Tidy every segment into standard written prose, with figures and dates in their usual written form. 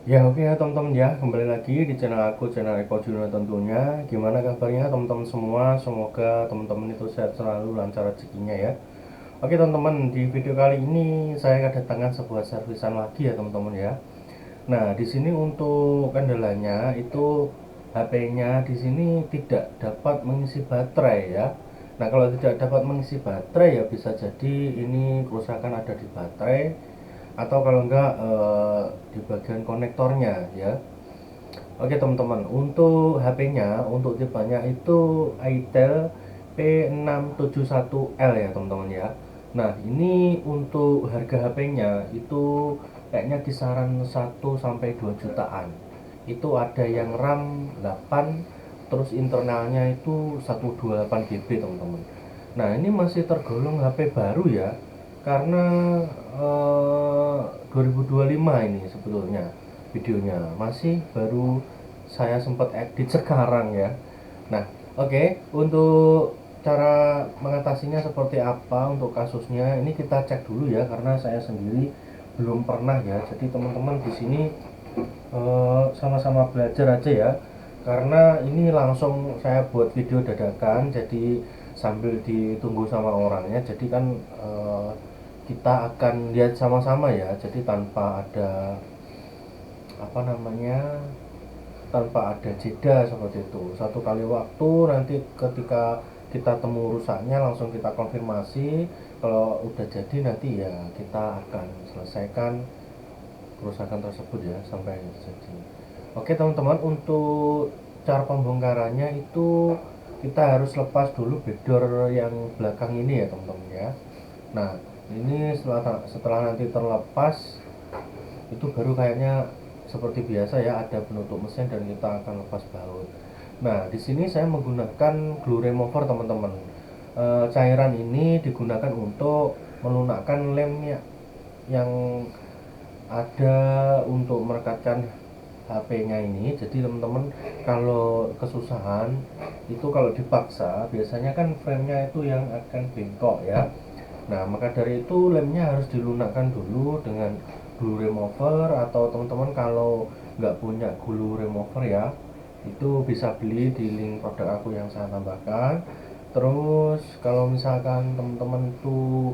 Ya oke ya teman-teman ya, kembali lagi di channel aku, channel Eko Juno tentunya. Gimana kabarnya teman-teman semua? Semoga teman-teman itu sehat selalu, lancar rezekinya ya. Oke teman-teman, di video kali ini saya kedatangan sebuah servisan lagi ya teman-teman ya. Nah, di sini untuk kendalanya itu HP-nya di sini tidak dapat mengisi baterai ya. Nah, kalau tidak dapat mengisi baterai ya bisa jadi ini kerusakan ada di baterai atau kalau enggak di bagian konektornya ya. Oke teman-teman, untuk HP-nya, untuk tipenya itu Itel P671L ya teman-teman ya. Nah, ini untuk harga HP-nya itu kayaknya kisaran 1 sampai 2 jutaan. Itu ada yang RAM 8, terus internalnya itu 128 GB teman-teman. Nah, ini masih tergolong HP baru ya. Karena 2025 ini sebetulnya videonya masih baru saya sempat edit sekarang ya. Nah, oke, untuk cara mengatasinya seperti apa untuk kasusnya ini kita cek dulu ya karena saya sendiri belum pernah ya. Jadi teman-teman di sini sama-sama belajar aja ya. Karena ini langsung saya buat video dadakan jadi sambil ditunggu sama orangnya. Jadi kan kita akan lihat sama-sama ya. Jadi tanpa ada apa namanya tanpa ada jeda seperti itu, satu kali waktu nanti ketika kita temu rusaknya langsung kita konfirmasi, kalau udah jadi nanti ya kita akan selesaikan kerusakan tersebut ya sampai jadi. Oke teman-teman, untuk cara pembongkarannya itu kita harus lepas dulu bedor yang belakang ini ya teman-teman ya. Nah, ini setelah nanti terlepas itu baru kayaknya seperti biasa ya, ada penutup mesin dan kita akan lepas baut. Nah, di sini saya menggunakan glue remover teman-teman. Cairan ini digunakan untuk melunakkan lemnya yang ada untuk merekatkan HP-nya ini. Jadi teman-teman kalau kesusahan itu kalau dipaksa biasanya kan frame-nya itu yang akan bengkok ya. Nah, maka dari itu lemnya harus dilunakkan dulu dengan glue remover, atau teman-teman kalau nggak punya glue remover ya, itu bisa beli di link produk aku yang saya tambahkan. Terus kalau misalkan teman-teman tuh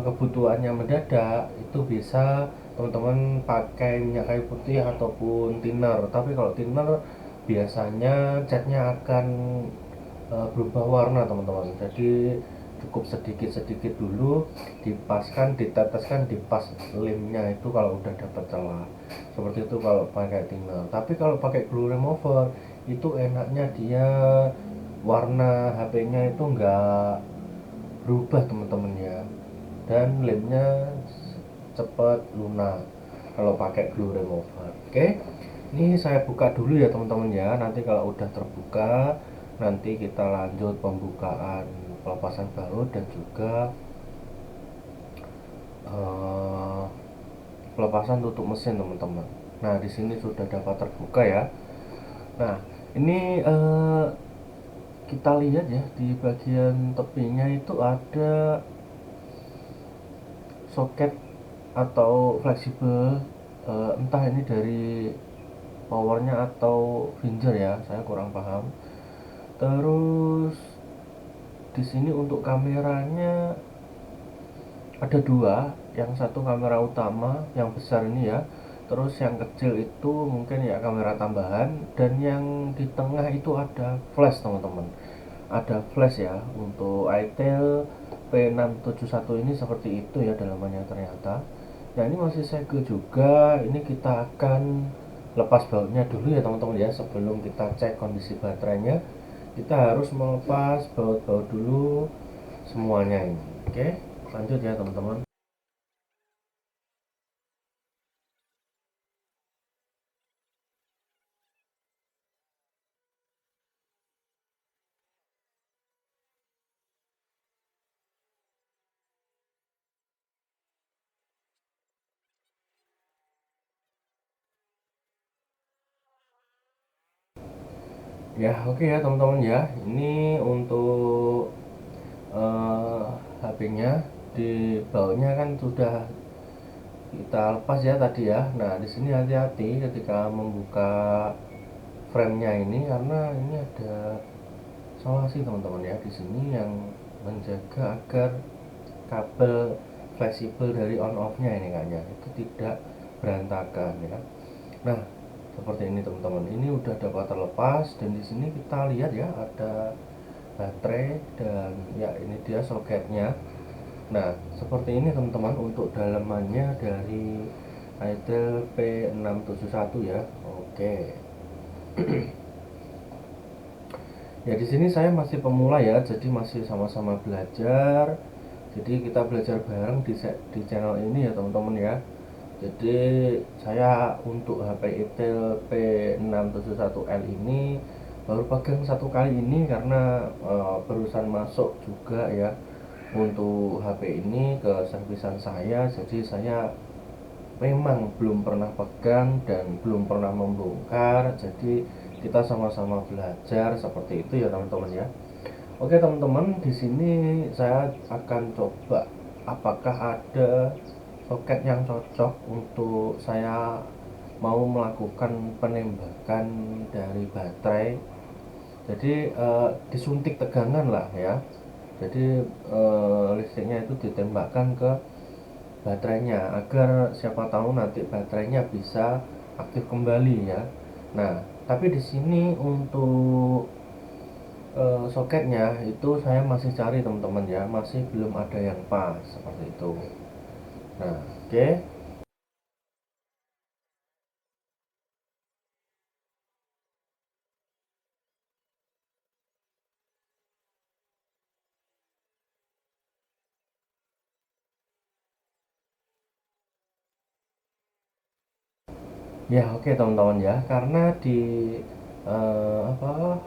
kebutuhannya mendadak, itu bisa teman-teman pakai minyak kayu putih ataupun thinner. Tapi kalau thinner biasanya catnya akan berubah warna teman-teman, jadi cukup sedikit-sedikit dulu dipaskan, diteteskan di pas lemnya itu kalau udah dapat celah seperti itu kalau pakai thinner. Tapi kalau pakai glue remover itu enaknya dia warna HP-nya itu enggak berubah teman-teman ya, dan lemnya cepat lunak kalau pakai glue remover. Oke, ini saya buka dulu ya teman-teman ya, nanti kalau udah terbuka nanti kita lanjut pembukaan pelepasan baut dan juga eh, pelepasan tutup mesin teman-teman. Nah, di sini sudah dapat terbuka ya. Nah, ini kita lihat ya di bagian tepinya itu ada soket atau fleksibel, entah ini dari powernya atau finger ya, saya kurang paham. Terus di sini untuk kameranya ada dua, yang satu kamera utama yang besar ini ya, terus yang kecil itu mungkin ya kamera tambahan, dan yang di tengah itu ada flash teman-teman, ada flash ya. Untuk itel P671 ini seperti itu ya dalamannya ternyata. Nah, ini masih segel juga, ini kita akan lepas bautnya dulu ya teman-teman ya. Sebelum kita cek kondisi baterainya, kita harus melepas baut-baut dulu semuanya ini. Oke, lanjut ya teman-teman. Ya oke ya teman-teman ya, ini untuk HP-nya di bautnya kan sudah Kita lepas ya tadi ya. Nah, di sini hati-hati ketika membuka frame-nya ini karena ini ada solasi teman-teman ya di sini yang menjaga agar kabel fleksibel dari on off-nya ini kayaknya itu tidak berantakan ya. Nah, seperti ini teman-teman. Ini udah dapat terlepas dan di sini kita lihat ya ada baterai dan ya ini dia soketnya. Nah, seperti ini teman-teman untuk dalamannya dari Itel P671 ya. Oke. Ya di sini saya masih pemula ya, jadi masih sama-sama belajar. Jadi kita belajar bareng di channel ini ya teman-teman ya. Jadi saya untuk HP Itel P671L ini baru pegang satu kali ini karena barusan masuk juga ya untuk HP ini ke servisan saya. Jadi saya memang belum pernah pegang dan belum pernah membongkar, jadi kita sama-sama belajar seperti itu ya teman-teman ya. Oke teman-teman, di sini saya akan coba apakah ada soket yang cocok untuk saya mau melakukan penembakan dari baterai. Jadi disuntik tegangan lah ya. Jadi listriknya itu ditembakkan ke baterainya agar siapa tahu nanti baterainya bisa aktif kembali ya. Nah, tapi di sini untuk soketnya itu saya masih cari teman-teman ya, masih belum ada yang pas seperti itu. Nah, oke. Ya, oke teman-teman ya, karena di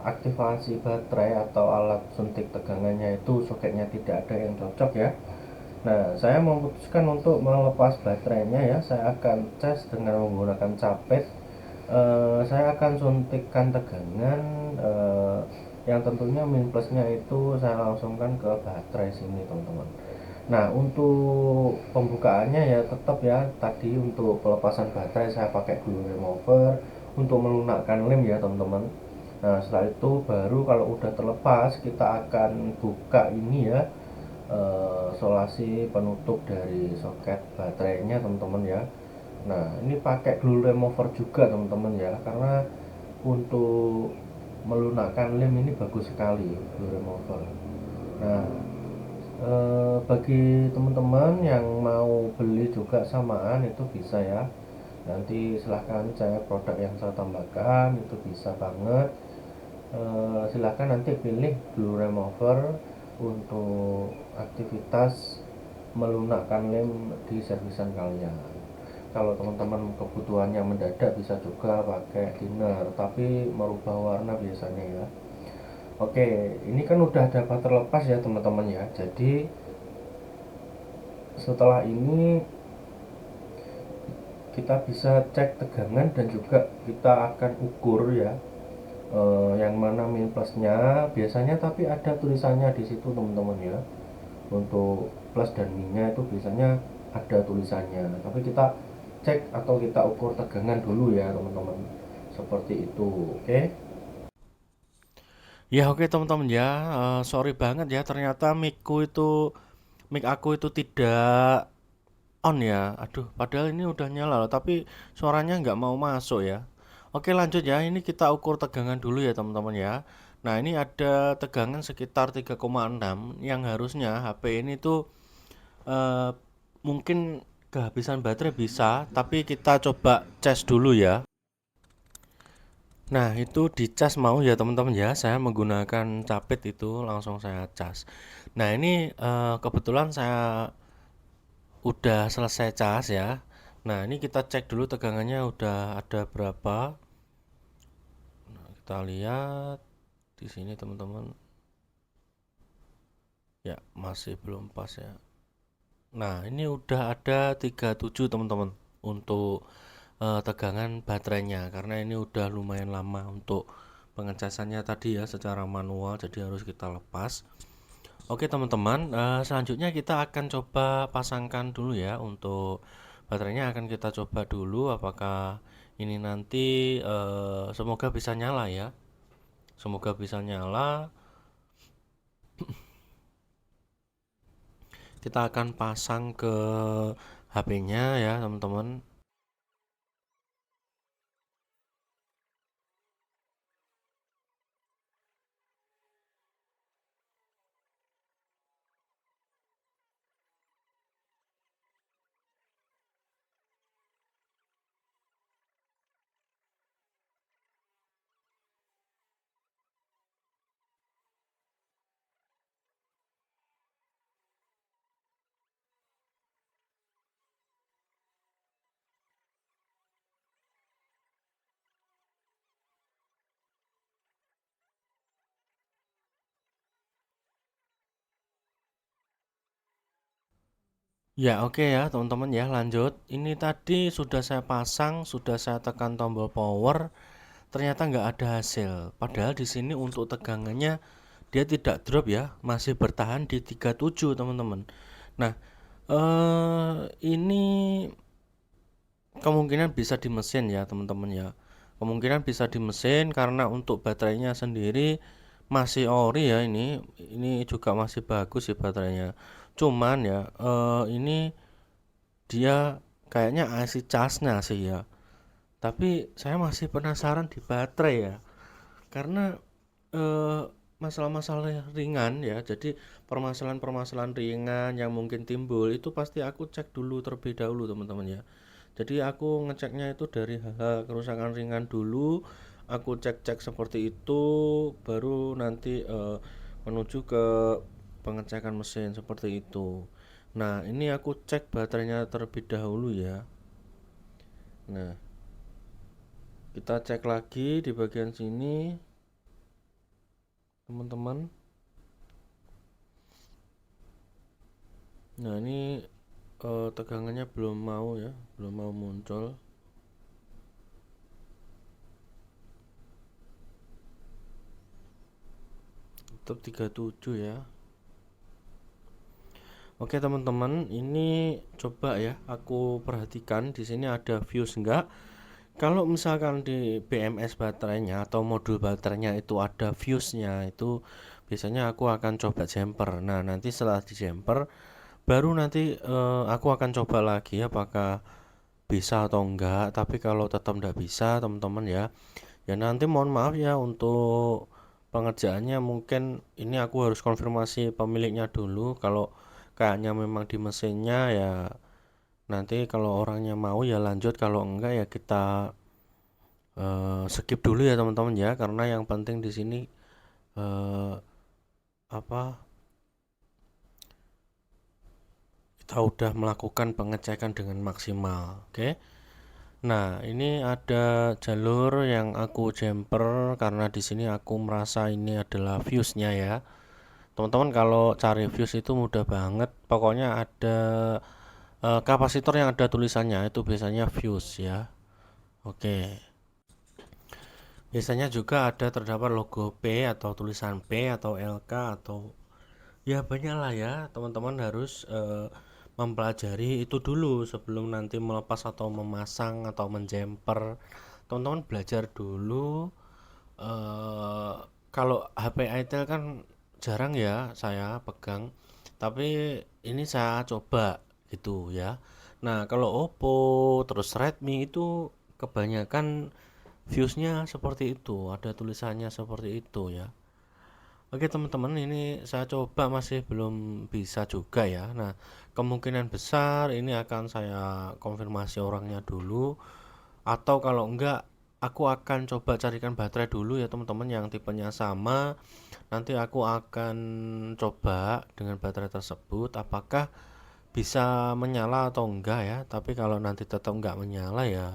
aktivasi baterai atau alat suntik tegangannya itu soketnya tidak ada yang cocok ya. Nah, saya memutuskan untuk melepas baterainya ya. Saya akan cas dengan menggunakan capet. Saya akan suntikkan tegangan yang tentunya min plusnya itu saya langsungkan ke baterai sini teman-teman. Nah, untuk pembukaannya ya tetap ya tadi untuk pelepasan baterai saya pakai glue remover untuk melunakkan lem ya teman-teman. Nah, setelah itu baru kalau udah terlepas kita akan buka ini ya, solasi penutup dari soket baterainya teman-teman ya. Nah, ini pakai glue remover juga teman-teman ya, karena untuk melunakkan lem ini bagus sekali glue remover. Nah, bagi teman-teman yang mau beli juga samaan itu bisa ya. Nanti silahkan saya produk yang saya tambahkan itu bisa banget. Silahkan nanti pilih glue remover untuk aktivitas melunakkan lem di servisan kalian. Kalau teman-teman kebutuhannya mendadak bisa juga pakai thinner tapi merubah warna biasanya ya. Oke, ini kan udah dapat terlepas ya teman-teman ya. Jadi setelah ini kita bisa cek tegangan dan juga kita akan ukur ya, yang mana min plusnya biasanya, tapi ada tulisannya di situ teman-teman ya. Untuk plus dan minnya itu biasanya ada tulisannya, tapi kita cek atau kita ukur tegangan dulu ya teman-teman, seperti itu. Oke. Ya oke teman-teman ya, sorry banget ya ternyata mic aku itu tidak on ya. Aduh, padahal ini udah nyala loh, tapi suaranya nggak mau masuk ya. Oke lanjut ya, ini kita ukur tegangan dulu ya teman-teman ya. Nah ini ada tegangan sekitar 3,6 yang harusnya HP ini tuh eh, mungkin kehabisan baterai bisa, tapi kita coba cas dulu ya. Nah, itu dicas mau ya teman-teman ya. Saya menggunakan capit itu langsung saya cas. Nah, ini kebetulan saya udah selesai cas ya. Nah, ini kita cek dulu tegangannya udah ada berapa. Nah, kita lihat di sini teman-teman. Ya, masih belum pas ya. Nah, ini udah ada 37 teman-teman untuk tegangan baterainya karena ini udah lumayan lama untuk pengecasannya tadi ya secara manual jadi harus kita lepas. Oke teman-teman, selanjutnya kita akan coba pasangkan dulu ya untuk baterainya akan kita coba dulu apakah ini nanti semoga bisa nyala ya. Semoga bisa nyala. Kita akan pasang ke HP-nya ya, teman-teman. Ya, oke ya, teman-teman ya, lanjut. Ini tadi sudah saya pasang, sudah saya tekan tombol power, ternyata nggak ada hasil. Padahal di sini untuk tegangannya dia tidak drop ya, masih bertahan di 37, teman-teman. Nah, ini kemungkinan bisa di mesin ya, teman-teman ya. Kemungkinan bisa di mesin karena untuk baterainya sendiri masih ori ya ini. Ini juga masih bagus sih baterainya. Cuman ya, ini dia kayaknya IC casnya sih ya. Tapi saya masih penasaran di baterai ya. Karena eh, masalah-masalah ringan ya. Jadi permasalahan-permasalahan ringan yang mungkin timbul itu pasti aku cek dulu terlebih dahulu, teman-teman ya. Jadi aku ngeceknya itu dari hal-hal kerusakan ringan dulu. Aku cek-cek seperti itu, baru nanti menuju ke pengecekan mesin seperti itu. Nah, ini aku cek baterainya terlebih dahulu ya. Nah, kita cek lagi di bagian sini, teman-teman. Nah, ini tegangannya belum mau ya, belum mau muncul. Tetap 37 ya. Oke teman-teman, ini coba ya aku perhatikan di sini ada fuse enggak. Kalau misalkan di BMS baterainya atau modul baterainya itu ada fuse-nya, itu biasanya aku akan coba jumper. Nah, nanti setelah di jumper baru nanti aku akan coba lagi apakah bisa atau enggak. Tapi kalau tetap enggak bisa, teman-teman ya, ya nanti mohon maaf ya untuk pengerjaannya mungkin ini aku harus konfirmasi pemiliknya dulu. Kalau kayaknya memang di mesinnya ya nanti kalau orangnya mau ya lanjut, kalau enggak ya kita skip dulu ya teman-teman ya, karena yang penting di sini eh, apa kita udah melakukan pengecekan dengan maksimal. Oke. Nah, ini ada jalur yang aku jumper karena di sini aku merasa ini adalah fuse-nya ya. Teman-teman kalau cari fuse itu mudah banget. Pokoknya ada kapasitor yang ada tulisannya itu biasanya fuse ya. Oke. Biasanya juga ada terdapat logo P atau tulisan P atau LK atau ya banyak lah ya. Teman-teman harus mempelajari itu dulu sebelum nanti melepas atau memasang atau menjumper. Teman-teman belajar dulu. eh Kalau HP Itel kan jarang ya saya pegang, tapi ini saya coba gitu ya. Nah, kalau Oppo terus Redmi itu kebanyakan fuse-nya seperti itu, ada tulisannya seperti itu ya. Oke teman-teman, ini saya coba masih belum bisa juga ya. Nah, kemungkinan besar ini akan saya konfirmasi orangnya dulu, atau kalau enggak aku akan coba carikan baterai dulu ya teman-teman yang tipenya sama. Nanti aku akan coba dengan baterai tersebut apakah bisa menyala atau enggak ya. Tapi kalau nanti tetap enggak menyala ya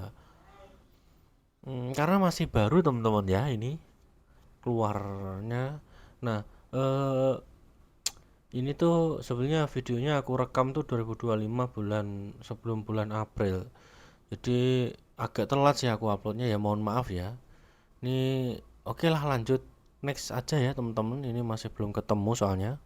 karena masih baru teman-teman ya ini keluarnya. Nah, eh ini tuh sebenarnya videonya aku rekam tuh 2025 bulan sebelum bulan April. Jadi agak telat sih aku uploadnya ya, mohon maaf ya. Ini oke lah lanjut next aja ya teman-teman. Ini masih belum ketemu soalnya.